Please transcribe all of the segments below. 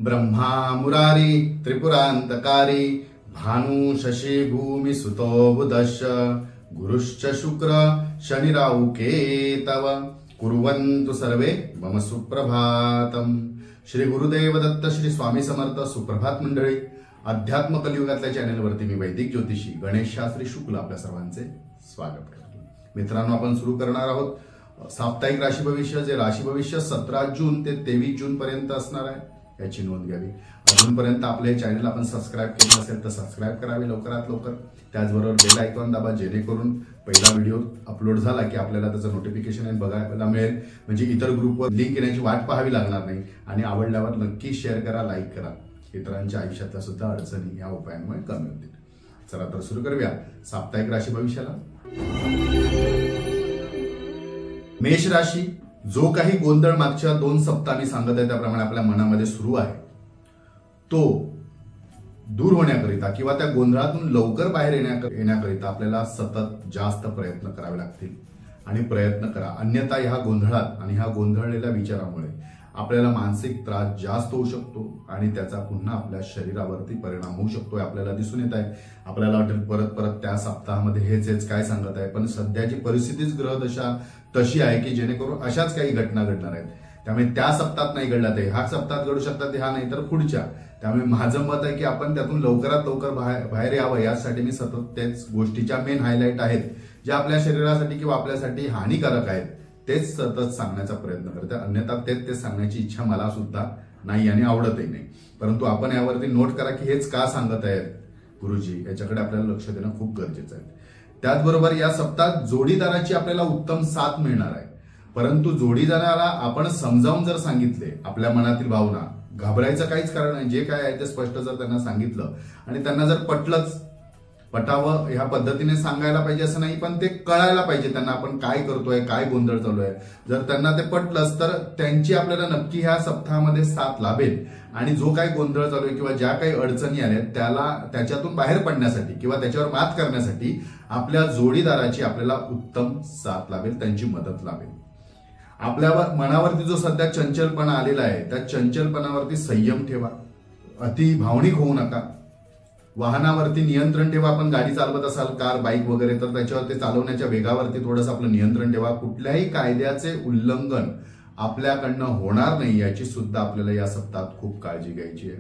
ब्रह्मा मुरारी त्रिपुरांतकारी भानु शशी भूमी सुतो बुधश्च गुरुश्च शुक्र शनिराहु केतव कुर्वन्तु सर्वे मम सुप्रभातम। श्री गुरुदेव दत्त श्री स्वामी समर्थ। सुप्रभात मंडळी, अध्यात्म कलियुगातल्या चॅनलवरती मी वैदिक ज्योतिषी गणेश शास्त्री शुक्ल आपल्या सर्वांचे स्वागत करतो। मित्रांनो, आपण सुरू करणार आहोत साप्ताहिक राशी भविष्य, जे राशी भविष्य 17 जून ते 23 जून पर्यंत असणार आहे, याची नोंद घ्यावी। अजूनपर्यंत आपले चॅनल आपण सबस्क्राईब केले नसेल तर सबस्क्राईब करावे लवकरात लवकर। त्याचबरोबर बेल आयकॉन दाबा, जेणेकरून पहिला व्हिडिओ अपलोड झाला की आपल्याला त्याचं नोटिफिकेशन बघायला मिळेल, म्हणजे इतर ग्रुपवर लिंक येण्याची वाट पाहावी लागणार नाही। आणि आवडल्यावर नक्की शेअर करा, लाईक करा, इतरांच्या आयुष्यातल्या सुद्धा अडचणी या उपायांमुळे कमी होतील। चला तर सुरू करूया साप्ताहिक राशी भविष्याला। मेष राशी, जो काही गोंधळ मागच्या 2 सप्ताह मी सांगत आहे त्याप्रमाणे आपल्या मनामध्ये सुरू आहे, तो दूर होण्याकरिता किंवा त्या गोंधळातून लवकर बाहेर येण्याकरिता आपल्याला सतत जास्त प्रयत्न करावे लागतील। आणि प्रयत्न करा, अन्यथा ह्या गोंधळात आणि ह्या गोंधळलेल्या विचारामुळे आपल्याला मानसिक त्रास जास्त होऊ शकतो आणि त्याचा पुन्हा आपल्या शरीरावरती परिणाम होऊ शकतो, आपल्याला दिसून येत आहे। आपल्याला वाटेल परत परत त्या सप्ताहामध्ये हेच काय सांगत आहे, पण सध्याची परिस्थितीच ग्रहदशा तशी आहे की जेणेकरून अशाच काही घटना घडणार आहेत। त्यामुळे त्या सप्ताहात नाही घडला ते ह्या सप्ताहात घडू शकतात, ह्या नाही तर पुढच्या। त्यामुळे माझं मत आहे की आपण त्यातून लवकरात लवकर बाहेर यावं, यासाठी मी सतत त्याच गोष्टीच्या मेन हायलाइट आहेत ज्या आपल्या शरीरासाठी किंवा आपल्यासाठी हानिकारक आहेत तेच सतत सांगण्याचा प्रयत्न करते। अन्यथा तेच सांगण्याची इच्छा मला सुद्धा नाही आणि आवडतही नाही। परंतु आपण यावरती नोट करा की हेच का सांगत आहेत गुरुजी, याच्याकडे आपल्याला लक्ष देणं खूप गरजेचं आहे। त्याचबरोबर या सप्ताहात जोडीदाराची आपल्याला उत्तम साथ मिळणार आहे, परंतु जोडीदाराला आपण समजावून जर सांगितले आपल्या मनातील भावना, घाबरायचं काहीच कारण नाही। जे काय आहे ते स्पष्ट जर त्यांना सांगितलं आणि त्यांना जर पटावं ह्या पद्धतीने सांगायला पाहिजे असं नाही, पण ते कळायला पाहिजे त्यांना आपण काय करतोय, काय गोंधळ चालू आहे। जर त्यांना ते पटलंच तर त्यांची आपल्याला नक्की ह्या सप्ताहामध्ये साथ लाभेल आणि जो काही गोंधळ चालू आहे किंवा ज्या काही अडचणी आल्या त्याच्यातून बाहेर पडण्यासाठी किंवा त्याच्यावर मात करण्यासाठी आपल्या जोडीदाराची आपल्याला उत्तम साथ लाभेल, त्यांची मदत लाभेल। आपल्या मनावरती जो सध्या चंचलपणा आलेला आहे त्या चंचलपणावरती संयम ठेवा, अति भावनिक होऊ नका। वाहनावरती नियंत्रण ठेवा, आपण गाडी चालवत असाल कार बाईक वगैरे तर त्याच्यावरती चालवण्याच्या वेगावरती थोडंसं आपलं नियंत्रण ठेवा। कुठल्याही कायद्याचे उल्लंघन आपल्याकडनं होणार नाही याची सुद्धा आपल्याला या सप्ताहात खूप काळजी घ्यायची आहे।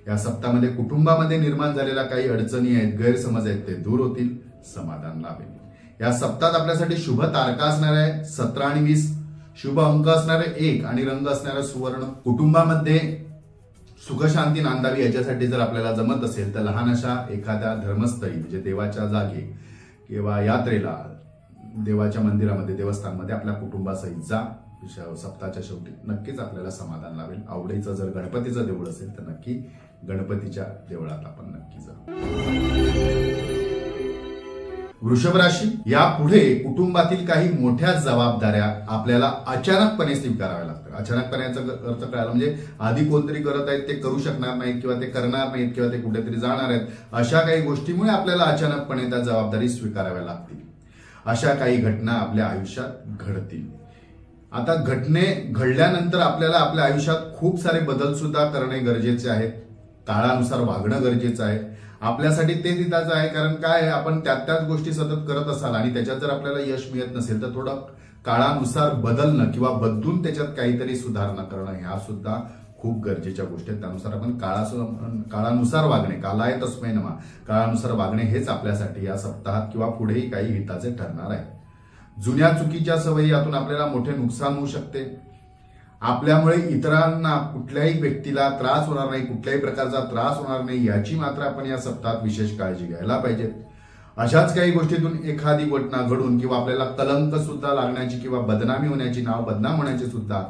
या सप्ताहामध्ये कुटुंबामध्ये निर्माण झालेल्या काही अडचणी आहेत, गैरसमज आहेत, ते दूर होतील, समाधान लाभेल। या सप्ताहात आपल्यासाठी शुभ तारका असणार आहे 17 आणि 20, शुभ अंक असणारे 1 आणि रंग असणारे सुवर्ण। कुटुंबामध्ये सुखशांती नांदावी याच्यासाठी जर आपल्याला जमत असेल तर लहान अशा एखाद्या धर्मस्थळी म्हणजे देवाच्या जागी किंवा यात्रेला, देवाच्या मंदिरामध्ये, देवस्थानमध्ये आपल्या कुटुंबासहित जा। सप्ताहाच्या शेवटी नक्कीच आपल्याला समाधान लाभेल। आवडीचं जर गणपतीचं देऊळ असेल तर नक्की गणपतीच्या देवळात आपण नक्की जा। वृषभ राशी, यापुढे कुटुंबातील काही मोठ्या जबाबदाऱ्या आपल्याला अचानकपणे स्वीकाराव्या लागतात। अचानकपणेचा अर्थ कळाला म्हणजे आधी कोणतरी करत आहेत ते करू शकणार नाहीत किंवा ते करणार नाहीत किंवा ते कुठेतरी जाणार आहेत, अशा काही गोष्टीमुळे आपल्याला अचानकपणे त्या जबाबदारी स्वीकाराव्या लागतील। अशा काही घटना आपल्या आयुष्यात घडतील। आता घडल्यानंतर आपल्याला आपल्या आयुष्यात खूप सारे बदल सुद्धा करणे गरजेचे आहेत, काळानुसार वागणं गरजेचं आहे। आपल्यासाठी ते हिताचं आहे, कारण काय आहे, आपण त्याच गोष्टी सतत करत असाल आणि त्याच्यात जर आपल्याला यश मिळत नसेल तर थोडं काळानुसार बदलणं किंवा बदलून त्याच्यात काहीतरी सुधारणा करणं ह्या सुद्धा खूप गरजेच्या गोष्टी आहेत। त्यानुसार आपण काळानुसार वागणे, कालाय तस्मै नमः, काळानुसार वागणे हेच आपल्यासाठी या सप्ताहात किंवा पुढेही काही हिताचे ठरणार आहे। जुन्या चुकीच्या सवयी यातून आपल्याला मोठे नुकसान होऊ शकते। आपल्यामुळे इतरांना, कुठल्याही व्यक्तीला त्रास होणार नाही, कुठल्याही प्रकारचा त्रास होणार नाही याची मात्र आपण या सप्ताहात विशेष काळजी घ्यायला पाहिजे। अशाच काही गोष्टीतून एखादी घटना घडून किंवा आपल्याला कलंक सुद्धा लागण्याची किंवा बदनामी होण्याची, नाव बदनाम होण्याचे सुद्धा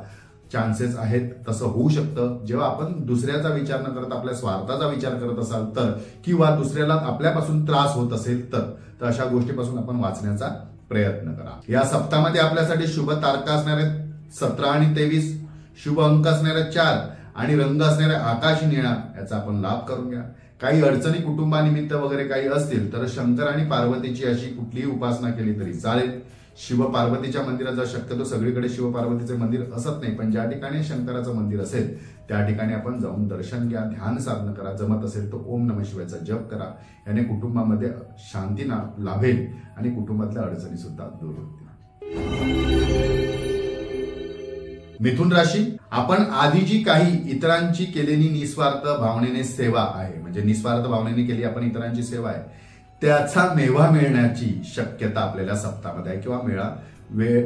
चान्सेस आहेत। तसं होऊ शकतं जेव्हा आपण दुसऱ्याचा विचार न करत आपल्या स्वार्थाचा विचार करत असाल तर, किंवा दुसऱ्याला आपल्यापासून त्रास होत असेल तर अशा गोष्टीपासून आपण वाचण्याचा प्रयत्न करा। या सप्ताहामध्ये आपल्यासाठी शुभ तारका असणारे 17 आणि 23, शुभ अंक असणारे 4 आणि रंग असणारे आकाशी निळा, याचा आपण लाभ करून घ्या। काही अडचणी कुटुंबानिमित्त वगैरे काही असतील तर शंकर आणि पार्वतीची अशी कुठलीही उपासना केली तरी चालेल। शिवपार्वतीच्या मंदिरात शक्यतो सगळीकडे शिवपार्वतीचे मंदिर असत नाही, पण ज्या ठिकाणी शंकराचं मंदिर असेल त्या ठिकाणी आपण जाऊन दर्शन घ्या, ध्यान साधना करा, जमत असेल तर ओम नमः शिवायचा जप करा. याने कुटुंबामध्ये शांती लाभेल आणि कुटुंबातल्या अडचणी सुद्धा दूर होतील. मिथुन राशी, आपण आधी जी काही इतरांची केलेली निस्वार्थ भावनेने सेवा आहे, म्हणजे निस्वार्थ भावनेने केली आपण इतरांची सेवा आहे, त्याचा मेवा मिळण्याची शक्यता आपल्याला सप्ताहामध्ये आहे किंवा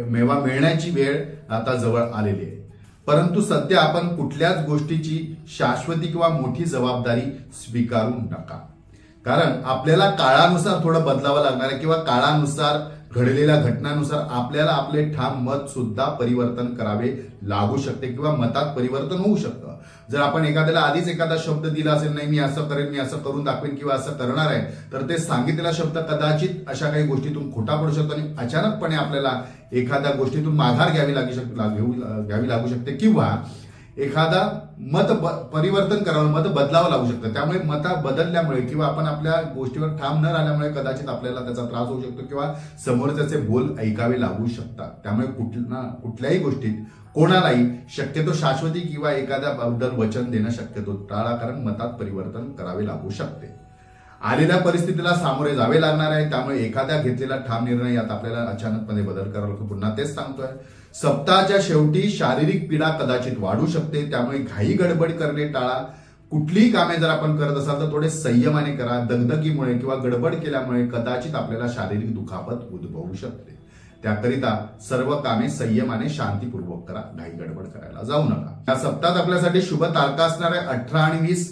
मेवा मिळण्याची वेळ आता जवळ आलेली आहे. परंतु सध्या आपण कुठल्याच गोष्टीची शाश्वती किंवा मोठी जबाबदारी स्वीकारू नका, कारण आपल्याला काळानुसार थोडं बदलावं लागणार आहे किंवा काळानुसार घडलेल्या घटनांनुसार आपल्याला आपले ठाम मत सुद्धा परिवर्तन करावे लागू शकते किंवा मतात परिवर्तन होऊ शकतं. जर आपण एखाद्याला आधीच एखादा शब्द दिला असेल, नाही मी असं करेन, मी असं करून दाखवेन किंवा असं करणार आहे, तर ते सांगितलेला शब्द कदाचित अशा काही गोष्टीतून खोटा पडू शकतो आणि अचानकपणे आपल्याला एखाद्या गोष्टीतून माघार घ्यावी लागू शकते किंवा एखादा मत परिवर्तन करावं, मत बदलावं लागू शकतं. त्यामुळे मत बदलल्यामुळे किंवा आपण आपल्या गोष्टीवर ठाम न राहिल्यामुळे कदाचित आपल्याला त्याचा त्रास होऊ शकतो किंवा समोरच्याचे बोल ऐकावे लागू शकतात. त्यामुळे कुठल्याही गोष्टीत कोणालाही शक्यतो शाश्वती किंवा एखाद्याबद्दल वचन देणं शक्यतो टाळा, कारण मतात परिवर्तन करावे लागू शकते. आलेल्या परिस्थितीला सामोरे जावे लागणार आहे, त्यामुळे एखाद्या घेतलेला ठाम निर्णय यात आपल्याला अचानकपणे बदल करावा लागतो. पुन्हा तेच सांगतोय, सप्ताहाच्या शेवटी शारीरिक पीडा कदाचित वाढू शकते, त्यामुळे घाई गडबड करणे टाळा. कुठलीही कामे जर आपण करत असाल तर थोडे संयमाने करा. दगदगीमुळे किंवा गडबड केल्यामुळे कदाचित आपल्याला शारीरिक दुखापत उद्भवू शकते. त्याकरिता सर्व कामे संयमाने शांतीपूर्वक करा, घाई गडबड करायला जाऊ नका. या सप्ताहात आपल्यासाठी शुभ तारखा असणाऱ्या 18 आणि 20,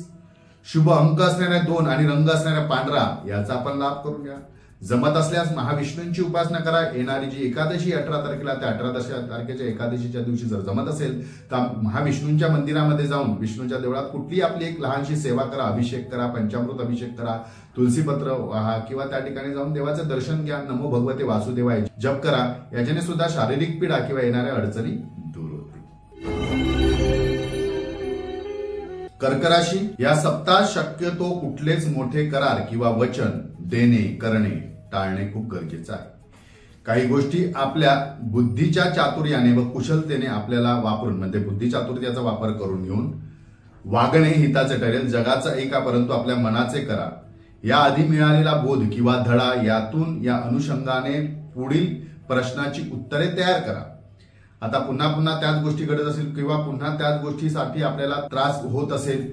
शुभ अंक असणाऱ्या 2 आणि रंग असणाऱ्या पांढरा याचा आपण लाभ करून घ्या. जमत असल्यास महाविष्णूंची उपासना करा. येणारी जी एकादशी 18 तारखेला, त्या 18 तारखेच्या एकादशीच्या दिवशी जर जमत असेल तर महाविष्णूंच्या मंदिरामध्ये जाऊन विष्णूच्या देवळात कुठली आपली एक लहानशी सेवा करा, अभिषेक करा, पंचामृत अभिषेक करा, तुलसीपत्र वाहा किंवा त्या ठिकाणी जाऊन देवाचं दर्शन घ्या, नमो भगवते वासुदेवाय जप करा. याच्याने सुद्धा शारीरिक पीडा किंवा येणाऱ्या अडचणी दूर होतील. कर्क राशी, या सप्ताहात शक्यतो कुठलेच मोठे करार किंवा वचन देणे करणे टाळणे खूप गरजेचं आहे. काही गोष्टी आपल्या बुद्धीच्या चातुर्याने व कुशलतेने आपल्याला वापरून, म्हणजे बुद्धिचातुर्याचा वापर करून घेऊन वागणे हिताचे ठरेल. जगाचं ऐका परंतु आपल्या मनाचे करा. या आधी मिळालेला बोध किंवा धडा यातून या अनुषंगाने पुढील प्रश्नाची उत्तरे तयार करा. आता पुन्हा पुन्हा त्याच गोष्टी घडत असेल किंवा पुन्हा त्याच गोष्टीसाठी आपल्याला त्रास होत असेल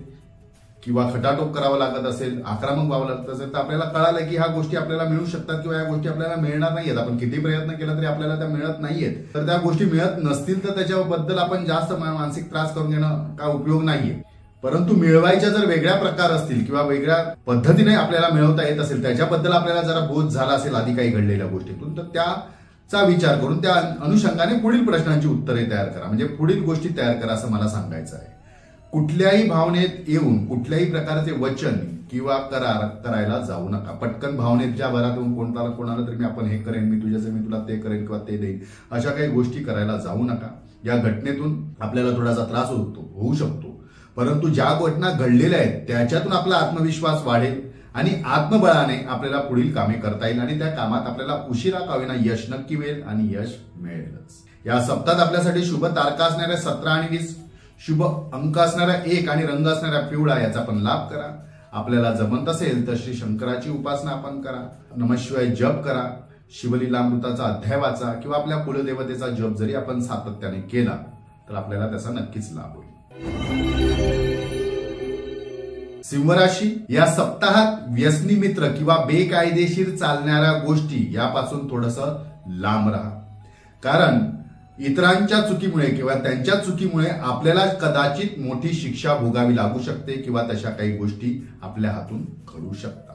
किंवा खटाटोप करावा लागत असेल, आक्रमक व्हावं लागत असेल, तर आपल्याला कळालं की ह्या गोष्टी आपल्याला मिळू शकतात किंवा या गोष्टी आपल्याला मिळणार नाहीयेत. आपण किती प्रयत्न केला तरी आपल्याला त्या मिळत नाहीयेत. तर त्या गोष्टी मिळत नसतील तर त्याच्याबद्दल आपण जास्त मानसिक त्रास करून घेणं का उपयोग नाहीये. परंतु मिळवायच्या जर वेगळ्या प्रकार असतील किंवा वेगळ्या पद्धतीने आपल्याला मिळवता येत असेल, त्याच्याबद्दल आपल्याला जरा बोध झाला असेल आधी काही घडलेल्या गोष्टीतून, तर त्याचा विचार करून त्या अनुषंगाने पुढील प्रश्नांची उत्तरे तयार करा, म्हणजे पुढील गोष्टी तयार करा असं मला सांगायचं आहे. कुठल्याही भावनेत येऊन कुठल्याही प्रकारचे वचन किंवा करार करायला जाऊ नका. पटकन भावनेच्या भरात येऊन कोणाला तरी आपण हे करेन, मी तुझ्याचे मी तुला ते करेन किंवा ते देईन, अशा काही गोष्टी करायला जाऊ नका. या घटनेतून आपल्याला थोडासा त्रास होऊ शकतो, परंतु ज्या घटना घडलेल्या आहेत त्याच्यातून आपला आत्मविश्वास वाढेल आणि आत्मबळाने आपल्याला पुढील कामे करता येईल आणि त्या कामात आपल्याला उशिरा का होईना यश नक्की मिळेल आणि यश मिळेलच. या सप्ताहात आपल्यासाठी शुभ तारखा असणाऱ्या 17 आणि 20, शुभ अंक असणाऱ्या 1 आणि रंग असणाऱ्या पिवळा याचा पण लाभ करा. आपल्याला जमत असेल तर श्री शंकराची उपासना आपण करा, नमःशिवाय जप करा, शिवलीलामृताचा अध्याय वाचा किंवा आपल्या कुलदेवतेचा जप जरी आपण सातत्याने केला तर आपल्याला त्याचा नक्कीच लाभ होईल. सिंह राशी, या सप्ताहात व्यसनी मित्र किंवा बेकायदेशीर चालणाऱ्या गोष्टी यापासून थोडंसं लांब राहा, कारण इतरांच्या चुकीमुळे किंवा त्यांच्या चुकीमुळे आपल्याला कदाचित मोठी शिक्षा भोगावी लागू शकते किंवा तशा काही गोष्टी आपल्या हातून घडू शकतात.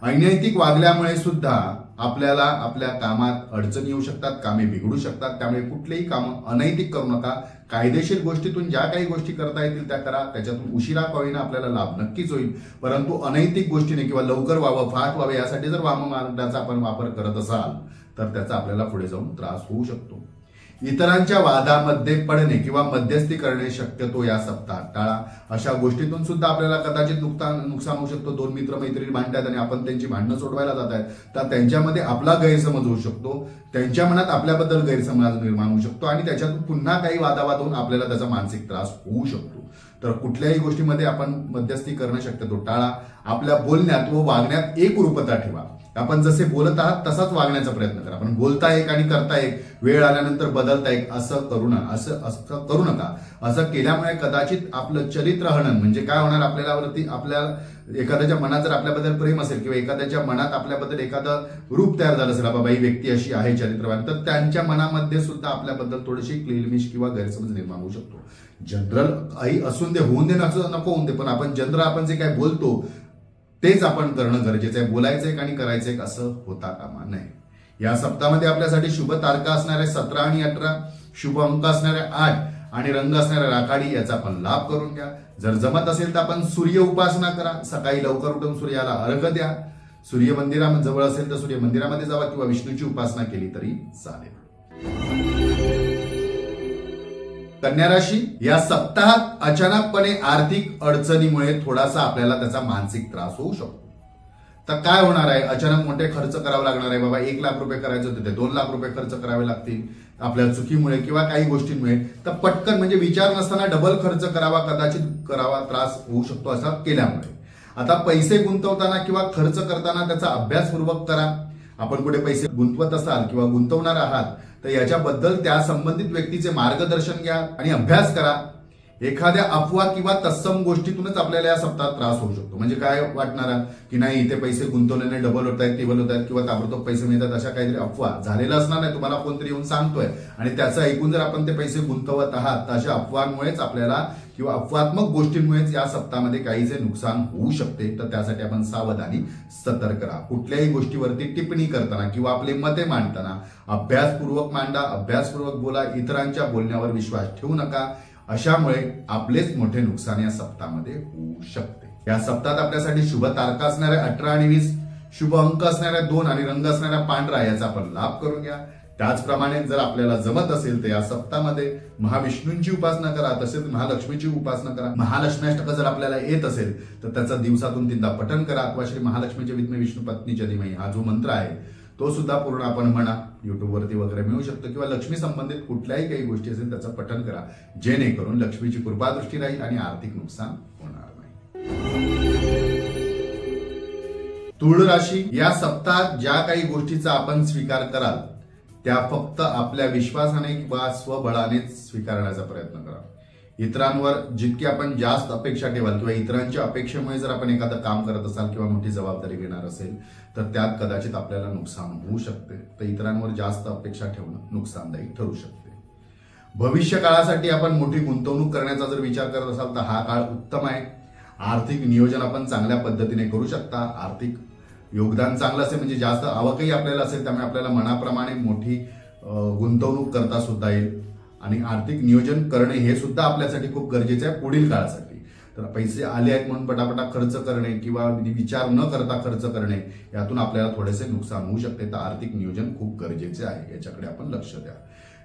अनैतिक वागल्यामुळे सुद्धा आपल्याला आपल्या कामात अडचणी येऊ शकतात, कामे बिघडू शकतात. त्यामुळे कुठलेही काम अनैतिक करू नका. कायदेशीर गोष्टीतून ज्या काही गोष्टी करता येतील त्या करा. त्याच्यातून उशिरा का होईना आपल्याला लाभ नक्कीच होईल, परंतु अनैतिक गोष्टीने किंवा लवकर व्हावं, फाट व्हावे यासाठी जर वाममार्गाचा आपण वापर करत असाल तर त्याचा आपल्याला पुढे जाऊन त्रास होऊ शकतो. इतरांच्या वादामध्ये पडणे किंवा मध्यस्थी करणे शक्यतो या सप्ताहात टाळा. अशा गोष्टीतून सुद्धा आपल्याला कदाचित नुकसान होऊ शकतो. दोन मित्र-मैत्रिणी भांडतात आणि आपण त्यांची भांडणं सोडवायला जात आहेत, तर त्यांच्यामध्ये आपला गैरसमज होऊ शकतो, त्यांच्या मनात आपल्याबद्दल गैरसमज निर्माण होऊ शकतो आणि त्याच्यातून पुन्हा काही वादावाद होऊन आपल्याला त्याचा मानसिक त्रास होऊ शकतो. तर कुठल्याही गोष्टीमध्ये आपण मध्यस्थी करणं शक्यतो टाळा. आपल्या बोलण्यात व वागण्यात एकरूपता ठेवा. आपण जसे बोलत आहात तसाच वागण्याचा प्रयत्न करा. आपण बोलता एक आणि करता एक, वेळ आल्यानंतर बदलता एक, असं करू नका. असं केल्यामुळे कदाचित आपलं चरित्र हनन म्हणजे काय होणार, आपल्या एखाद्याच्या मनात जर आपल्याबद्दल प्रेम असेल किंवा एखाद्याच्या मनात आपल्याबद्दल एखादं रूप तयार झालं असेल, बाबा ही व्यक्ती अशी आहे चरित्रवान, तर त्यांच्या मनामध्ये सुद्धा आपल्याबद्दल थोडीशी क्लिलमिश किंवा गैरसमज निर्माण होऊ शकतो. जनरल काही असून दे, होऊन दे नको होऊन दे, पण आपण जनरल आपण जे काय बोलतो तेच आपण करणं गरजेचं आहे. बोलायचं एक आणि करायचं एक असं होता कामा नये. या सप्ताहामध्ये आपल्यासाठी शुभ तारखा असणाऱ्या 17 आणि 18, शुभ अंक असणाऱ्या 8 आणि रंग असणाऱ्या राखाडी याचा आपण लाभ करून घ्या. जर जमत असेल तर आपण सूर्य उपासना करा. सकाळी लवकर उठून सूर्याला अर्घ्य द्या. सूर्य मंदिरामध्ये जवळ असेल तर सूर्य मंदिरामध्ये जावा किंवा विष्णूची उपासना केली तरी चालेल. कन्या राशी, या सप्ताहात अचानकपणे आर्थिक अडचणीमुळे थोडासा आपल्याला त्याचा मानसिक त्रास होऊ शकतो. तर काय होणार आहे, अचानक मोठे खर्च करावे लागणार आहे. बाबा 1 लाख रुपये करायचे होते ते 2 लाख रुपये खर्च करावे लागतील आपल्या चुकीमुळे किंवा काही गोष्टींमुळे. तर पटकन म्हणजे विचार नसताना डबल खर्च करावा, त्रास होऊ शकतो असा केल्यामुळे. आता पैसे गुंतवताना किंवा खर्च करताना त्याचा अभ्यासपूर्वक करा. आपण कुठे पैसे गुंतवत असाल किंवा गुंतवणार आहात तर याच्याबद्दल त्या संबंधित व्यक्तीचे मार्गदर्शन घ्या आणि अभ्यास करा. एखाद्या अफवा किंवा तत्सम गोष्टीतूनच आपल्याला या सप्ताहात त्रास होऊ शकतो. म्हणजे काय वाटणार की नाही इथे पैसे गुंतवल्याने डबल होत आहेत, टिबल होत आहेत किंवा ताबडतोब पैसे मिळतात, अशा काहीतरी अफवा झालेला असणार नाही. तुम्हाला कोणतरी येऊन सांगतोय आणि त्याचं ऐकून जर आपण ते पैसे गुंतवत आहात तर अशा अफवांमुळेच आपल्याला किंवा अफवात्मक गोष्टींमुळेच या सप्ताहामध्ये काहीचे नुकसान होऊ शकते. तर त्यासाठी आपण सावध आणि सतर्क राहा. कुठल्याही गोष्टीवरती टिप्पणी करताना किंवा आपले मते मांडताना अभ्यासपूर्वक मांडा, अभ्यासपूर्वक बोला. इतरांच्या बोलण्यावर विश्वास ठेवू नका. अशामुळे आपलेच मोठे नुकसान या सप्ताहामध्ये होऊ शकते. या सप्ताहात आपल्यासाठी शुभ तारखा असणाऱ्या 18 आणि 20, शुभ अंक असणाऱ्या 2 आणि रंग असणाऱ्या पांढरा याचा आपण लाभ करून घ्या. त्याचप्रमाणे जर आपल्याला जमत असेल तर या सप्ताहामध्ये महाविष्णूंची उपासना करा, तसेच महालक्ष्मीची उपासना करा. महालक्ष्मीष्टक जर आपल्याला येत असेल तर त्याचा दिवसातून 3दा पठण करा अथवा श्री महालक्ष्मीचे विद्मे विष्णू पत्नीच्या धीमहि हा जो मंत्र आहे तो सुद्धा पूर्ण आपण म्हणा. युट्यूबवरती वगैरे मिळू शकतो किंवा लक्ष्मी संबंधित कुठल्याही काही गोष्टी असेल त्याचं पठण करा, जेणेकरून लक्ष्मीची कृपा दृष्टी राहील आणि आर्थिक नुकसान होणार नाही. तुळ राशी, या सप्ताहात ज्या काही गोष्टीचा आपण स्वीकार कराल त्या फक्त आपल्या विश्वासाने किंवा स्वबळानेच स्वीकारण्याचा प्रयत्न करा. इतरांवर जितकी आपण जास्त अपेक्षा ठेवाल किंवा इतरांच्या अपेक्षेमुळे जर आपण एखादं काम करत असाल किंवा मोठी जबाबदारी घेणार असेल तर त्यात कदाचित आपल्याला नुकसान होऊ शकते. तर इतरांवर जास्त अपेक्षा ठेवणं नुकसानदायी ठरू शकते. भविष्य काळासाठी आपण मोठी गुंतवणूक करण्याचा जर विचार करत असाल तर हा काळ उत्तम आहे. आर्थिक नियोजन आपण चांगल्या पद्धतीने करू शकता. आर्थिक योगदान चांगलं असेल म्हणजे जास्त आवकही आपल्याला असेल, त्यामुळे आपल्याला मनाप्रमाणे मोठी गुंतवणूक करता सुद्धा येईल. आणि आर्थिक नियोजन करणे हे सुद्धा आपल्यासाठी खूप गरजेचं आहे पुढील काळासाठी. तर पैसे आले आहेत म्हणून पटापटा खर्च करणे किंवा विचार न करता खर्च करणे यातून आपल्याला थोडेसे नुकसान होऊ शकते. तर आर्थिक नियोजन खूप गरजेचे आहे, याच्याकडे आपण लक्ष द्या.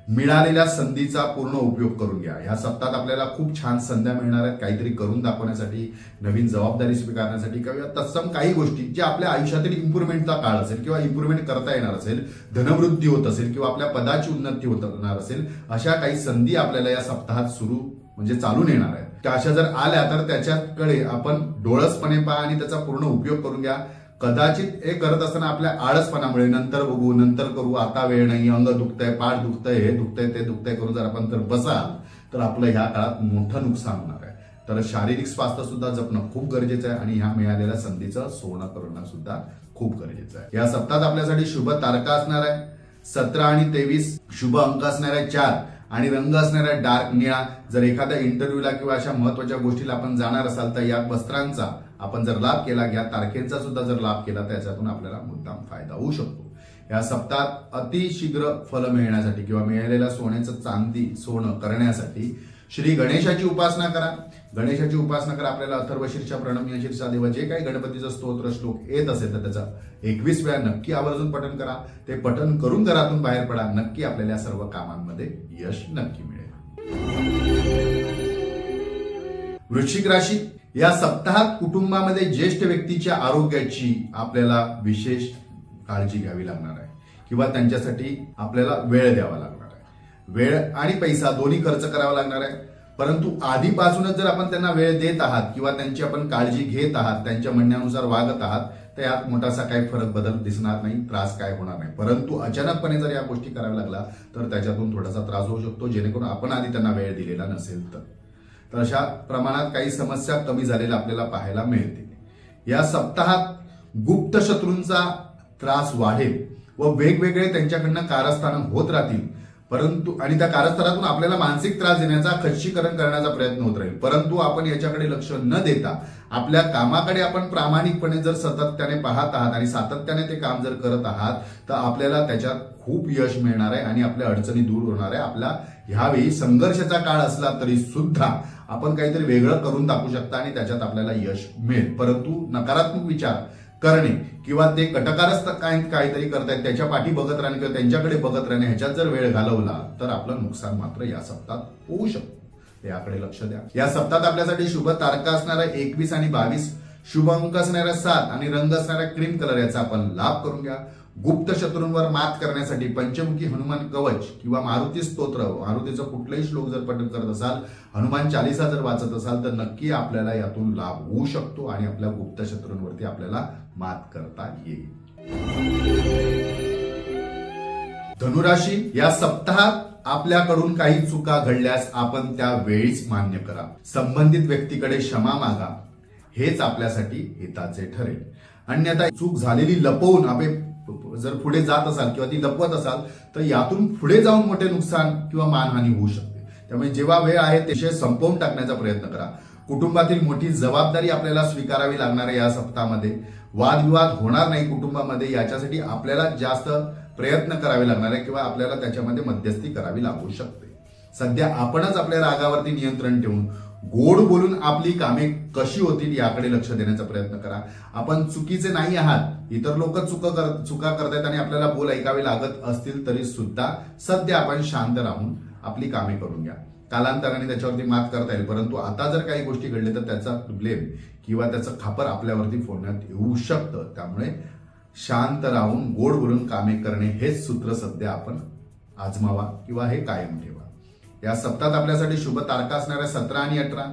मिळालेल्या संधीचा पूर्ण उपयोग करून घ्या. ह्या सप्ताहात आपल्याला खूप छान संध्या मिळणार आहेत काहीतरी करून दाखवण्यासाठी, नवीन जबाबदारी स्वीकारण्यासाठी किंवा तत्सम काही गोष्टी जे आपल्या आयुष्यातील इम्प्रुव्हमेंटचा काळ असेल किंवा इम्प्रुव्हमेंट करता येणार असेल, धनवृद्धी होत असेल किंवा आपल्या पदाची उन्नती होणार असेल, अशा काही संधी आपल्याला या सप्ताहात चालून येणार आहेत. त्या अशा जर आल्या तर त्याच्याकडे आपण डोळसपणे पहा आणि त्याचा पूर्ण उपयोग करून घ्या. कदाचित हे करत असताना आपल्या आळसपणामुळे नंतर बघू, नंतर करू, आता वेळ नाही, अंग दुखतंय, पाठ दुखतंय, हे दुखतंय, ते दुखतंय करून जर आपण तर बसाल तर आपलं ह्या काळात मोठं नुकसान होणार आहे. तर शारीरिक स्वास्थ्य सुद्धा जपणं खूप गरजेचं आहे आणि ह्या मिळालेल्या संधीचं सोनं करणं सुद्धा खूप गरजेचं आहे. या सप्ताहात आपल्यासाठी शुभ तारखा असणार आहे 17 आणि 23, शुभ अंक असणार आहे 4 आणि रंग असणाऱ्या डार्क निळा. जर एखाद्या इंटरव्ह्यूला किंवा अशा महत्वाच्या गोष्टीला आपण जाणार असाल तर या वस्त्रांचा आपण जर लाभ केला, या तारखेचा सुद्धा जर लाभ केला तर याच्यातून आपल्याला मुद्दाम फायदा होऊ शकतो. या सप्ताहात अतिशीघ्र फल मिळण्यासाठी किंवा मिळालेल्या सोन्याचं सोनं करण्यासाठी श्री गणेशाची उपासना करा. गणेशाची उपासना करा. आपल्याला अथर्वशीर्षा, प्रणम्य देवा जे काही गणपतीचं स्तोत्र श्लोक येत असेल तर त्याचं 21 वेळा नक्की आवर्जून पठण करा. ते पठण करून घरातून बाहेर पडा. नक्की आपल्याला या सर्व कामांमध्ये यश नक्की मिळेल. वृश्चिक राशी, या सप्ताहात कुटुंबामध्ये ज्येष्ठ व्यक्तीच्या आरोग्याची आपल्याला विशेष काळजी घ्यावी लागणार आहे किंवा त्यांच्यासाठी आपल्याला वेळ द्यावा लागणार आहे. वेळ आणि पैसा दोन्ही खर्च करावा लागणार आहे. परंतु आधीपासूनच जर आपण त्यांना वेळ देत आहात किंवा त्यांची आपण काळजी घेत आहात, त्यांच्या म्हणण्यानुसार वागत आहात, तर यात मोठासा काही फरक बदल दिसणार नाही, त्रास काय होणार नाही. परंतु अचानकपणे जर या गोष्टी कराव्या लागला तर त्याच्यातून थोडासा त्रास होऊ शकतो, जेणेकरून आपण आधी त्यांना वेळ दिलेला नसेल तर अशा प्रमाणात काही समस्या कमी झालेल्या आपल्याला पाहायला मिळतील. या सप्ताहात गुप्त शत्रूंचा त्रास वाढेल व वेगवेगळे त्यांच्याकडनं कारस्थान होत राहतील. परंतु आणि त्या कारस्थानातून आपल्याला मानसिक त्रास देण्याचा, खच्चीकरण करण्याचा प्रयत्न होत राहील. परंतु आपण याच्याकडे लक्ष न देता आपल्या कामाकडे आपण प्रामाणिकपणे जर सातत्याने पाहत आहात आणि सातत्याने ते काम जर करत आहात तर आपल्याला त्याच्यात खूप यश मिळणार आहे आणि आपल्या अडचणी दूर होणार आहे. आपला ह्यावेळी संघर्षाचा काळ असला तरी सुद्धा आपण काहीतरी वेगळं करून दाखवू शकता आणि त्याच्यात आपल्याला यश मिळेल. परंतु नकारात्मक विचार करणे किंवा ते कटकारस्थ काहीतरी करतायत त्याच्या पाठी बघत राहणे किंवा त्यांच्याकडे बघत राहणे, ह्याच्यात जर वेळ घालवला तर आपलं नुकसान मात्र या सप्ताहात होऊ शकतं. याकडे लक्ष द्या. या सप्ताहात आपल्यासाठी शुभ तारका असणाऱ्या 21 आणि 22, शुभ अंक असणाऱ्या 7 आणि रंग असणाऱ्या क्रीम कलर याचा आपण लाभ करून घ्या. गुप्त शत्रूंवर मात करण्यासाठी पंचमुखी हनुमान कवच किंवा मारुती स्तोत्र, मारुतीचं कुठलाही श्लोक जर पठण करत असाल, हनुमान चालीसा जर वाचत असाल तर नक्की आपल्याला यातून लाभ होऊ शकतो आणि आपल्या गुप्त शत्रूंवरती आपल्याला मात करता येईल. धनुराशी, या सप्ताहात आपल्याकडून काही चुका घडल्यास आपण त्या वेळीच मान्य करा. संबंधित व्यक्तीकडे क्षमा मागा. हेच आपल्यासाठी हिताचे ठरेल. अन्यथा चूक झालेली लपवून आपण जर पुढे जात असाल किंवा ती लपवत असाल तर यातून पुढे जाऊन मोठे नुकसान किंवा मानहानी होऊ शकते. त्यामुळे जेव्हा वेळ आहे ते विषय संपवून टाकण्याचा प्रयत्न करा. कुटुंबातील मोठी जबाबदारी आपल्याला स्वीकारावी लागणार आहे. या सप्ताहामध्ये वादविवाद होणार नाही कुटुंबामध्ये, याच्यासाठी आपल्याला जास्त प्रयत्न करावे लागणार आहे किंवा आपल्याला त्याच्यामध्ये मध्यस्थी करावी लागू शकते. सध्या आपणच आपल्या रागावरती नियंत्रण ठेवून गोड बोलून आपली कामे कशी होतील याकडे लक्ष देण्याचा प्रयत्न करा. आपण चुकीचे नाही आहात. इतर लोक चुका करतायत आणि आपल्याला बोल ऐकावे लागत असतील तरी सुद्धा सध्या आपण शांत राहून आपली कामे करून घ्या. कालांतराने त्याच्यावरती मात करता येईल. परंतु आता जर काही गोष्टी घडल्या तर त्याचा ब्लेम किंवा त्याचं खापर आपल्यावरती फोडण्यात येऊ शकतं. त्यामुळे शांत राहून गोड बोलून कामे करणे हेच सूत्र सध्या आपण आजमावा किंवा हे कायम ठेवा. या सप्ताहात आपल्यासाठी शुभ तारका असणाऱ्या 17 आणि 18,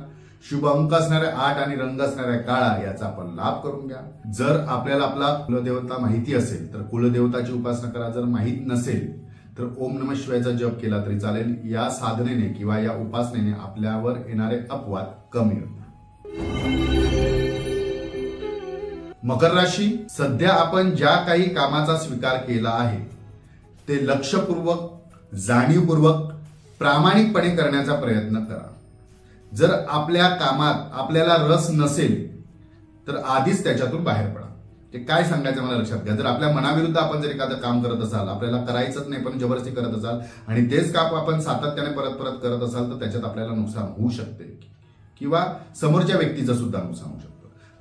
शुभ अंक असणाऱ्या 8 आणि रंग असणाऱ्या काळा याचा आपण लाभ करून घ्या. जर आपल्याला आपला कुलदेवता माहिती असेल तर कुलदेवताची उपासना करा. जर माहीत नसेल तर ओम नमः शिवायचा जप केला तरी चालेल. या साधनेने किंवा या उपासनेने आपल्यावर येणारे अपवाद कमी होतात. मकर राशी, सध्या आपण ज्या काही कामाचा स्वीकार केला आहे ते लक्षपूर्वक, जाणीवपूर्वक, प्रामाणिकपणे करण्याचा प्रयत्न करा. जर आपल्या कामात आपल्याला रस नसेल तर आधीच त्याच्यातून बाहेर पडा. ते काय सांगायचं मला लक्षात घ्या. जर आपल्या मनाविरुद्ध आपण जर एखादं काम करत असाल, आपल्याला करायचंच नाही पण जबरदस्ती करत असाल आणि तेच काम आपण सातत्याने परत परत करत असाल तर त्याच्यात आपल्याला नुकसान होऊ शकते किंवा समोरच्या व्यक्तीचं सुद्धा नुकसान होऊ शकतं.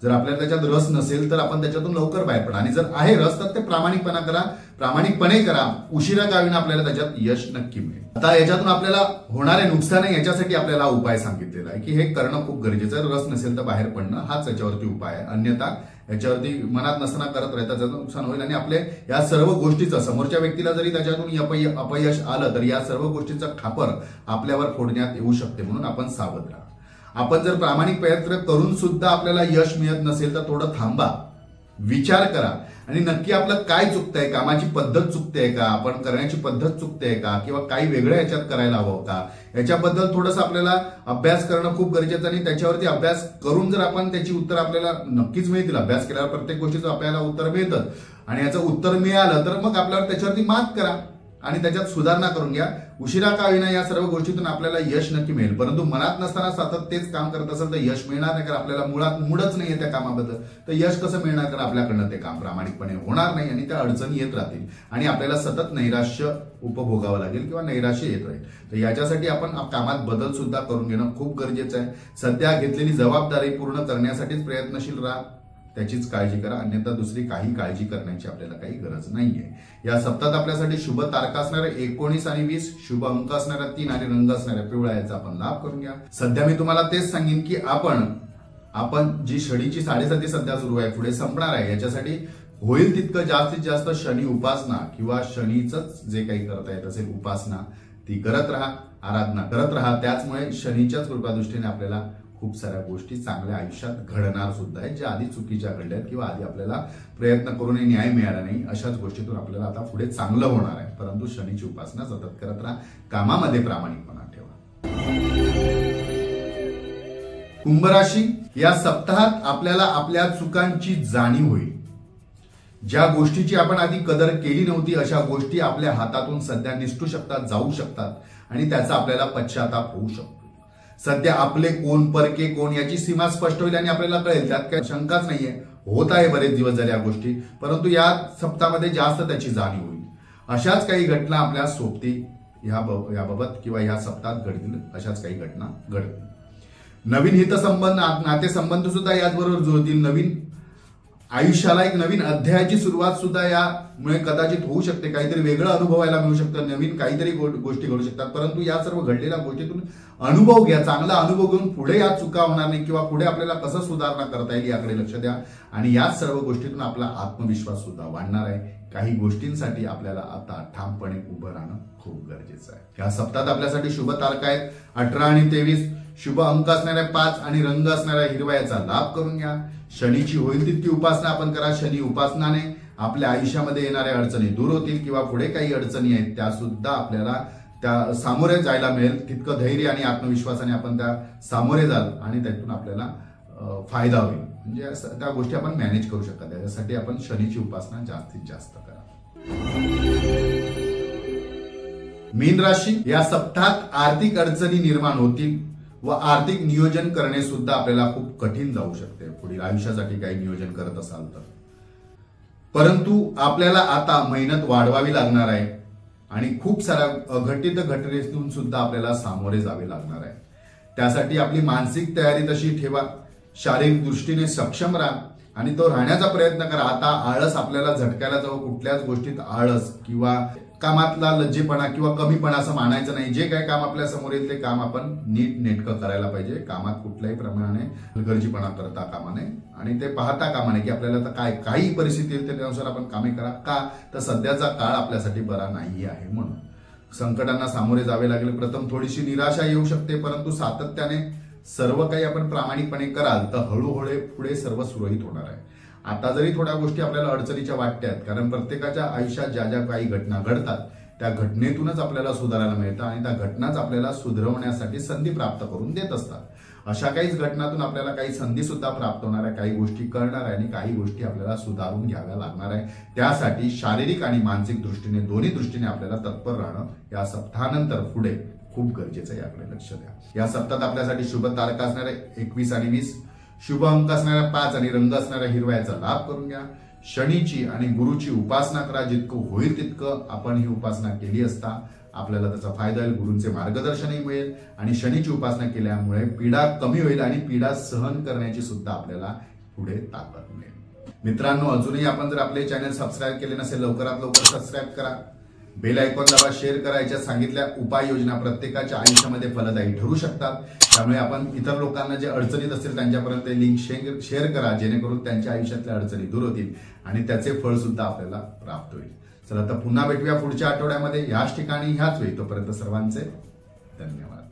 जर आपल्याला त्याच्यात रस नसेल तर आपण त्याच्यातून लवकर बाहेर पडा आणि जर आहे रस तर ते प्रामाणिकपणे करा. उशिरा का होईना आपल्याला त्याच्यात यश नक्की मिळेल. आता याच्यातून आपल्याला होणारे नुकसान आहे याच्यासाठी आपल्याला उपाय सांगितलेला आहे की हे करणं खूप गरजेचं आहे. रस नसेल तर बाहेर पडणं हाच याच्यावरती उपाय आहे. अन्यथा याच्यावरती मनात नसताना करत राहता त्याचं नुकसान होईल आणि आपले या सर्व गोष्टीचं समोरच्या व्यक्तीला जरी त्याच्यातून अपयश आलं तर या सर्व गोष्टींचा खापर आपल्यावर फोडण्यात येऊ शकते. म्हणून आपण सावध राहा. आपण जर प्रामाणिक प्रयत्न करून सुद्धा आपल्याला यश मिळत नसेल तर थोडं थांबा, विचार करा आणि नक्की आपलं काय चुकतंय, कामाची पद्धत चुकतेय का, आपण करण्याची पद्धत चुकतेय का किंवा काही वेगळं याच्यात करायला हवं का, याच्याबद्दल थोडंसं आपल्याला अभ्यास करणं खूप गरजेचं आणि त्याच्यावरती अभ्यास करून जर आपण त्याची उत्तर आपल्याला नक्कीच मिळतील. अभ्यास केल्यावर प्रत्येक गोष्टीचं आपल्याला उत्तर मिळतं आणि याचं उत्तर मिळालं तर मग आपल्याला त्याच्यावरती मात करा. आणि त्याच्यात सुधारणा करून घ्या. उशिरा का होईना या सर्व गोष्टीतून आपल्याला यश नक्की मिळेल, परंतु मनात नसताना सतत तेच काम करत असेल तर यश मिळणार नाही, कारण आपल्याला मुळात मूडच नाहीये त्या कामाबद्दल. तर यश कसं मिळणार, कारण आपल्याकडनं ते काम प्रामाणिकपणे होणार नाही आणि त्या अडचणी येत राहतील आणि आपल्याला सतत नैराश्य उपभोगावं लागेल किंवा नैराश्य येत राहील. तर याच्यासाठी आपण कामात बदल सुद्धा करून घेणं खूप गरजेचं आहे. सध्या घेतलेली जबाबदारी पूर्ण करण्यासाठीच प्रयत्नशील राहा, त्याचीच काळजी करा, अन्यथा दुसरी काही काळजी करण्याची आपल्याला काही गरज नाहीये. या सप्ताहात आपल्यासाठी शुभ तारखा असणाऱ्या 19 आणि 20, शुभ अंक असणाऱ्या 3 आणि रंग असणाऱ्या पिवळा याचा आपण लाभ करून घ्या. सध्या मी तुम्हाला तेच सांगेन की आपण जी शनीची 7.5 सध्या सुरू आहे, पुढे संपणार आहे, याच्यासाठी होईल तितकं जास्तीत जास्त शनी उपासना किंवा शनीच जे काही करता येत असेल उपासना ती करत राहा, आराधना करत राहा. त्याचमुळे शनीच्याच कृपादृष्टीने आपल्याला खूप साऱ्या गोष्टी चांगल्या आयुष्यात घडणार सुद्धा आहेत, ज्या आधी चुकीच्या घडल्यात किंवा आधी आपल्याला प्रयत्न करूनही न्याय मिळाला नाही. अशाच गोष्टीतून आपल्याला आता पुढे चांगलं होणार आहे. परंतु शनीची उपासना सतत करत राहा, कामामध्ये प्रामाणिकपणा ठेवा. कुंभ राशी, या सप्ताहात आपल्याला आपल्या चुकांची जाणीव होईल. ज्या गोष्टीची आपण आधी कदर केली नव्हती अशा गोष्टी आपल्या हातातून सध्या निसटू शकतात, जाऊ शकतात आणि त्याचा आपल्याला पश्चाताप होऊ शकतो. सध्या आपले कोण परके कोण याची सीमा स्पष्ट होईल आणि आपल्याला कळेल, त्यात काही शंकाच नाहीये. होत आहे बरेच दिवस झाले या गोष्टी, परंतु या सप्ताहामध्ये जास्त त्याची जाणीव होईल. अशाच काही घटना आपल्या सोबती याबाबत किंवा या सप्ताहात घडतील, अशाच काही घटना घडतील. नवीन हितसंबंध नातेसंबंध सुद्धा याचबरोबर जुळतील. नवीन आयुष्याला एक नवीन अध्यायाची सुरुवात सुद्धा यामुळे कदाचित होऊ शकते. काहीतरी वेगळं अनुभवायला मिळू शकतं, नवीन काहीतरी गोष्टी घडू शकतात. परंतु या सर्व घडलेल्या गोष्टीतून अनुभव घ्या, चांगला अनुभव घेऊन पुढे या चुका होणार नाही किंवा पुढे आपल्याला कसं सुधारणा करता येईल याकडे लक्ष द्या आणि याच सर्व गोष्टीतून आपला आत्मविश्वास सुद्धा वाढणार आहे. काही गोष्टींसाठी आपल्याला आता ठामपणे उभं राहणं खूप गरजेचं आहे. या सप्ताहात आपल्यासाठी शुभ तारखा आहेत 18 आणि 23, शुभ अंक असणाऱ्या 5 आणि रंग असणाऱ्या हिरवा याचा लाभ करून घ्या. शनीची होईल तितकी उपासना आपण करा. शनी उपासनाने आपल्या आयुष्यामध्ये येणाऱ्या अडचणी दूर होतील किंवा पुढे काही अडचणी आहेत त्या सुद्धा आपल्याला त्या सामोरे जायला मिळेल. तितकं धैर्य आणि आत्मविश्वासाने आपण त्या सामोरे जाल आणि त्यातून आपल्याला फायदा होईल. म्हणजे त्या गोष्टी आपण मॅनेज करू शकता. त्याच्यासाठी आपण शनीची उपासना जास्तीत जास्त करा. मीन राशी, या सप्ताहात आर्थिक अडचणी निर्माण होतील व आर्थिक नियोजन करणे सुद्धा आपल्याला खूप कठीण जाऊ शकते. पुढील आयुष्यासाठी काही नियोजन करत असाल तर, परंतु आपल्याला आता मेहनत वाढवावी लागणार आहे आणि खूप साऱ्या अघटित घटनेतून सुद्धा आपल्याला सामोरे जावे लागणार आहे. त्यासाठी आपली मानसिक तयारी तशी ठेवा, शारीरिक दृष्टीने सक्षम राहा आणि तो राहण्याचा प्रयत्न करा. आता आळस आपल्याला झटकायला जावं, कुठल्याच गोष्टीत आळस किंवा कामातला लज्जेपणा किंवा कमीपणा असं मानायचं नाही. जे काही काम आपल्या समोर येईल ते काम आपण नीट नेटकं करायला पाहिजे. कामात कुठल्याही प्रमाणाने हलगर्जीपणा करता कामा नये आणि ते पाहता कामा नये की आपल्याला तर काही परिस्थिती येईल त्यानुसार आपण कामे करा. का तर सध्याचा काळ आपल्यासाठी बरा नाही आहे. म्हणून संकटांना सामोरे जावे लागेल. प्रथम थोडीशी निराशा येऊ शकते, परंतु सातत्याने सर्व काही आपण प्रामाणिकपणे कराल तर हळूहळू पुढे सर्व सुरळीत होणार आहे. आता जरी थोड्या गोष्टी आपल्याला अडचणीच्या वाटतात, कारण प्रत्येकाच्या आयुष्यात ज्या ज्या काही घटना घडतात त्या घटनेतूनच आपल्याला सुधारायला मिळतं आणि त्या घटनाच आपल्याला सुधारवण्यासाठी संधी प्राप्त करून देत असतात. अशा काहीच घटनातून आपल्याला काही संधी सुद्धा प्राप्त होणार आहे, काही गोष्टी कळणार आहे आणि काही गोष्टी आपल्याला सुधारून घ्याव्या लागणार आहे. त्यासाठी शारीरिक आणि मानसिक दृष्टीने दोन्ही दृष्टीने आपल्याला तत्पर राहणं या सप्ताहानंतर पुढे खूप गरजेचं आहे. याकडे लक्ष द्या. या सप्ताहात आपल्यासाठी शुभ तारखा असणारे 21 आणि 20, शुभ अंक असणाऱ्या 5 आणि रंग असणाऱ्या हिरवा याचा लाभ करून घ्या. शनीची आणि गुरुची उपासना करा. जितकं होईल तितकं आपण ही उपासना केली असता आपल्याला त्याचा फायदा होईल. गुरूंचे मार्गदर्शनही मिळेल आणि शनीची उपासना केल्यामुळे पीडा कमी होईल आणि पीडा सहन करण्याची सुद्धा आपल्याला पुढे ताकद मिळेल. मित्रांनो, अजूनही आपण जर आपले चॅनल सबस्क्राईब केले नसेल लवकरात लवकर सबस्क्राईब करा, बेल आयकॉन दाबा, शेअर करा. याच्यात सांगितल्या उपाययोजना प्रत्येकाच्या आयुष्यामध्ये फलदायी ठरू शकतात. त्यामुळे आपण इतर लोकांना जे अडचणीत असतील त्यांच्यापर्यंत लिंक शेअर करा, जेणेकरून त्यांच्या आयुष्यातल्या अडचणी दूर होतील आणि त्याचे फळ सुद्धा आपल्याला प्राप्त होईल. चला तर पुन्हा भेटूया पुढच्या आठवड्यामध्ये ह्याच ठिकाणी ह्याच वेळी. तोपर्यंत सर्वांचे धन्यवाद.